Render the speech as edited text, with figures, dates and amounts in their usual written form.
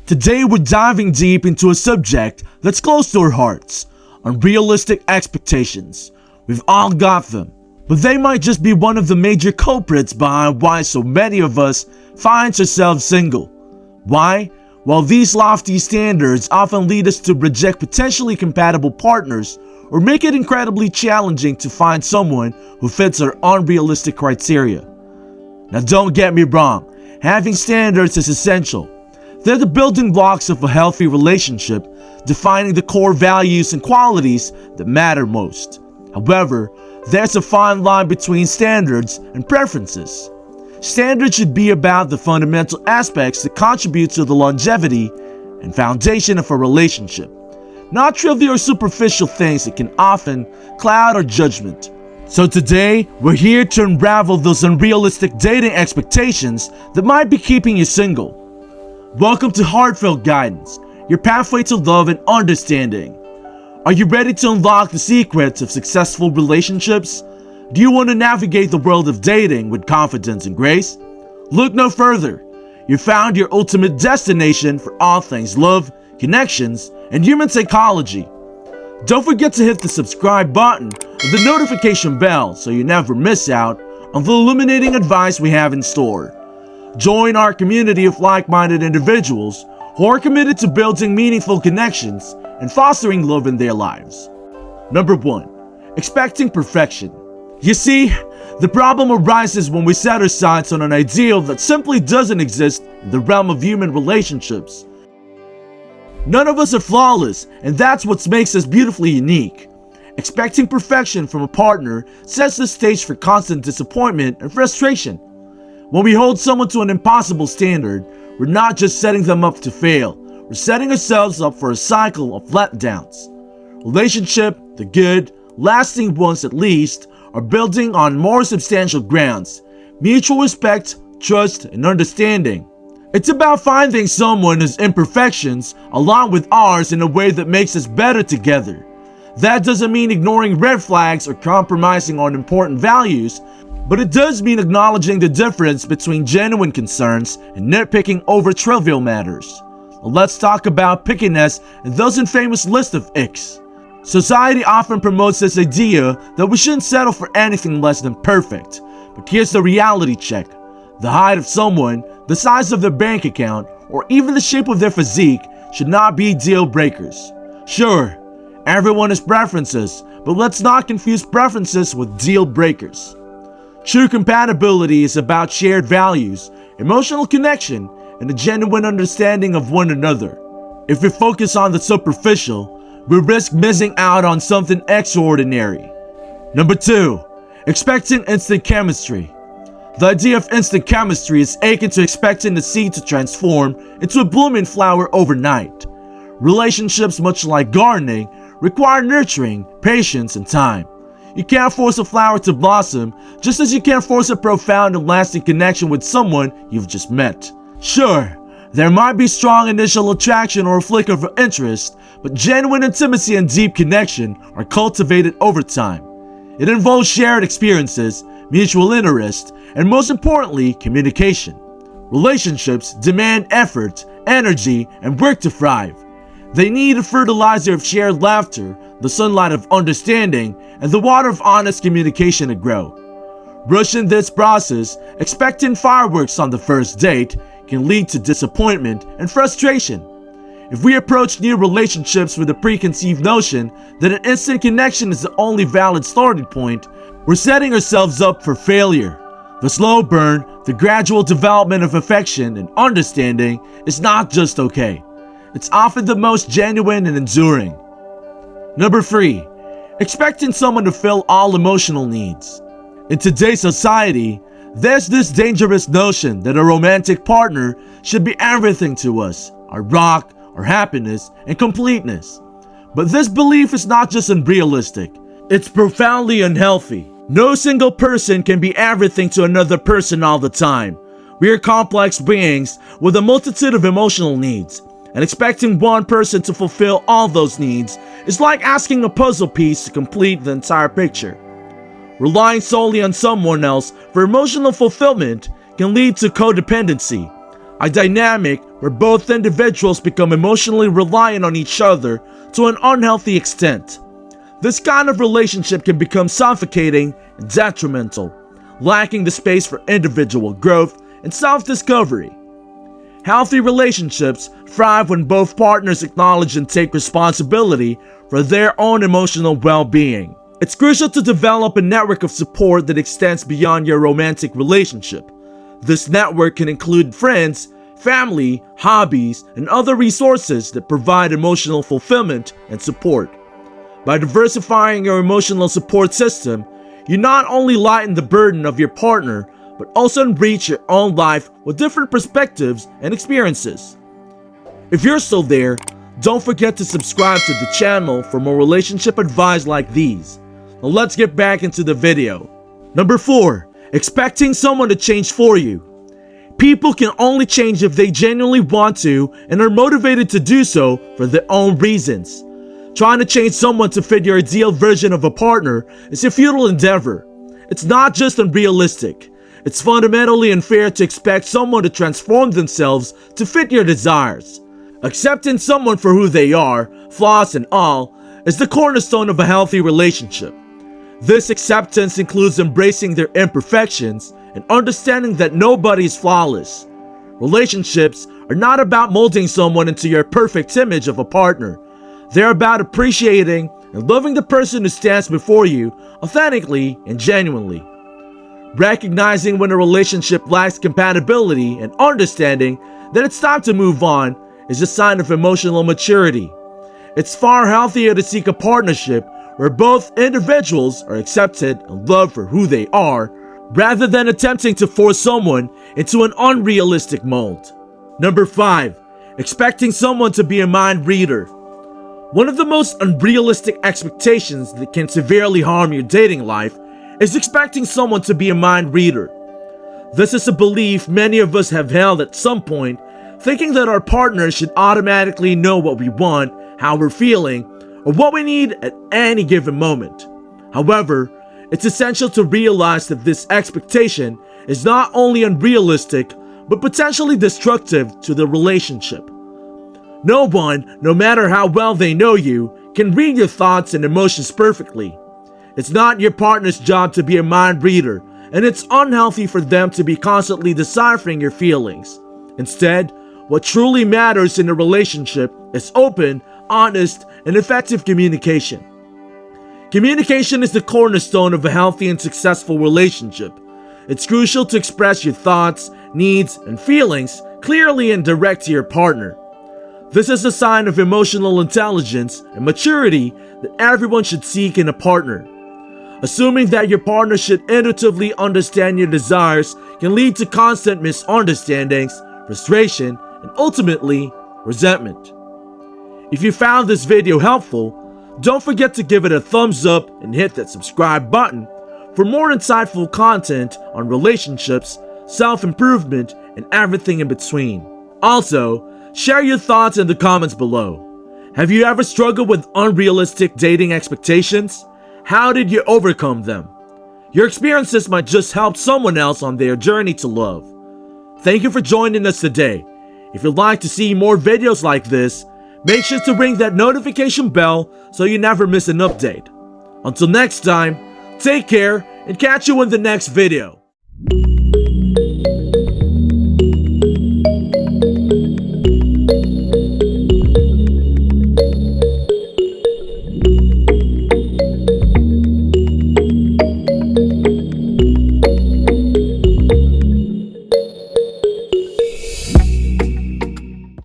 Today we're diving deep into a subject that's close to our hearts: unrealistic expectations. We've all got them, but they might just be one of the major culprits behind why so many of us find ourselves single. Why? Well, these lofty standards often lead us to reject potentially compatible partners or make it incredibly challenging to find someone who fits our unrealistic criteria. Now don't get me wrong, having standards is essential. They're the building blocks of a healthy relationship, defining the core values and qualities that matter most. However, there's a fine line between standards and preferences. Standards should be about the fundamental aspects that contribute to the longevity and foundation of a relationship, not trivial or superficial things that can often cloud our judgment. So today, we're here to unravel those unrealistic dating expectations that might be keeping you single. Welcome to Heartfelt Guidance, your pathway to love and understanding. Are you ready to unlock the secrets of successful relationships? Do you want to navigate the world of dating with confidence and grace? Look no further. You found your ultimate destination for all things love, connections, and human psychology. Don't forget to hit the subscribe button and the notification bell so you never miss out on the illuminating advice we have in store. Join our community of like-minded individuals who are committed to building meaningful connections and fostering love in their lives. Number 1. Expecting perfection. You see, the problem arises when we set our sights on an ideal that simply doesn't exist in the realm of human relationships. None of us are flawless, and that's what makes us beautifully unique. Expecting perfection from a partner sets the stage for constant disappointment and frustration. When we hold someone to an impossible standard, we're not just setting them up to fail, we're setting ourselves up for a cycle of letdowns. Relationship, the good, lasting ones at least, are building on more substantial grounds: mutual respect, trust, and understanding. It's about finding someone whose imperfections align with ours in a way that makes us better together. That doesn't mean ignoring red flags or compromising on important values, but it does mean acknowledging the difference between genuine concerns and nitpicking over trivial matters. Let's talk about pickiness and those infamous list of icks. Society often promotes this idea that we shouldn't settle for anything less than perfect. But here's the reality check. The height of someone, the size of their bank account, or even the shape of their physique should not be deal breakers. Sure, everyone has preferences, but let's not confuse preferences with deal breakers. True compatibility is about shared values, emotional connection, and a genuine understanding of one another. If we focus on the superficial, we risk missing out on something extraordinary. Number 2. Expecting instant chemistry. The idea of instant chemistry is akin to expecting the seed to transform into a blooming flower overnight. Relationships, much like gardening, require nurturing, patience, and time. You can't force a flower to blossom, just as you can't force a profound and lasting connection with someone you've just met. Sure, there might be strong initial attraction or a flicker of interest, but genuine intimacy and deep connection are cultivated over time. It involves shared experiences, mutual interest, and most importantly, communication. Relationships demand effort, energy, and work to thrive. They need a fertilizer of shared laughter, the sunlight of understanding, and the water of honest communication to grow. Rushing this process, expecting fireworks on the first date, can lead to disappointment and frustration. If we approach new relationships with a preconceived notion that an instant connection is the only valid starting point, we're setting ourselves up for failure. The slow burn, the gradual development of affection and understanding is not just okay. It's often the most genuine and enduring. Number 3. Expecting someone to fill all emotional needs. In today's society, there's this dangerous notion that a romantic partner should be everything to us: our rock, our happiness, and completeness. But this belief is not just unrealistic, it's profoundly unhealthy. No single person can be everything to another person all the time. We are complex beings with a multitude of emotional needs, and expecting one person to fulfill all those needs is like asking a puzzle piece to complete the entire picture. Relying solely on someone else for emotional fulfillment can lead to codependency. a dynamic where both individuals become emotionally reliant on each other to an unhealthy extent. This kind of relationship can become suffocating and detrimental, lacking the space for individual growth and self-discovery. Healthy relationships thrive when both partners acknowledge and take responsibility for their own emotional well-being. It's crucial to develop a network of support that extends beyond your romantic relationship. This network can include friends, family, hobbies, and other resources that provide emotional fulfillment and support. By diversifying your emotional support system, you not only lighten the burden of your partner, but also enrich your own life with different perspectives and experiences. If you're still there, don't forget to subscribe to the channel for more relationship advice like these. Now let's get back into the video. Number 4. Expecting someone to change for you. People can only change if they genuinely want to and are motivated to do so for their own reasons. Trying to change someone to fit your ideal version of a partner is a futile endeavor. It's not just unrealistic. It's fundamentally unfair to expect someone to transform themselves to fit your desires. Accepting someone for who they are, flaws and all, is the cornerstone of a healthy relationship. This acceptance includes embracing their imperfections and understanding that nobody is flawless. Relationships are not about molding someone into your perfect image of a partner. They're about appreciating and loving the person who stands before you authentically and genuinely. Recognizing when a relationship lacks compatibility and understanding that it's time to move on is a sign of emotional maturity. It's far healthier to seek a partnership where both individuals are accepted and loved for who they are, rather than attempting to force someone into an unrealistic mold. Number 5. Expecting someone to be a mind reader. One of the most unrealistic expectations that can severely harm your dating life is expecting someone to be a mind reader. This is a belief many of us have held at some point, thinking that our partner should automatically know what we want, how we're feeling, or what we need at any given moment. However, it's essential to realize that this expectation is not only unrealistic, but potentially destructive to the relationship. No one, no matter how well they know you, can read your thoughts and emotions perfectly. It's not your partner's job to be a mind reader, and it's unhealthy for them to be constantly deciphering your feelings. Instead, what truly matters in a relationship is open, honest, and effective communication. Communication is the cornerstone of a healthy and successful relationship. It's crucial to express your thoughts, needs, and feelings clearly and direct to your partner. This is a sign of emotional intelligence and maturity that everyone should seek in a partner. Assuming that your partner should intuitively understand your desires can lead to constant misunderstandings, frustration, and ultimately, resentment. If you found this video helpful, don't forget to give it a thumbs up and hit that subscribe button for more insightful content on relationships, self-improvement, and everything in between. Also, share your thoughts in the comments below. Have you ever struggled with unrealistic dating expectations? How did you overcome them? Your experiences might just help someone else on their journey to love. Thank you for joining us today. If you'd like to see more videos like this, make sure to ring that notification bell so you never miss an update. Until next time, take care and catch you in the next video.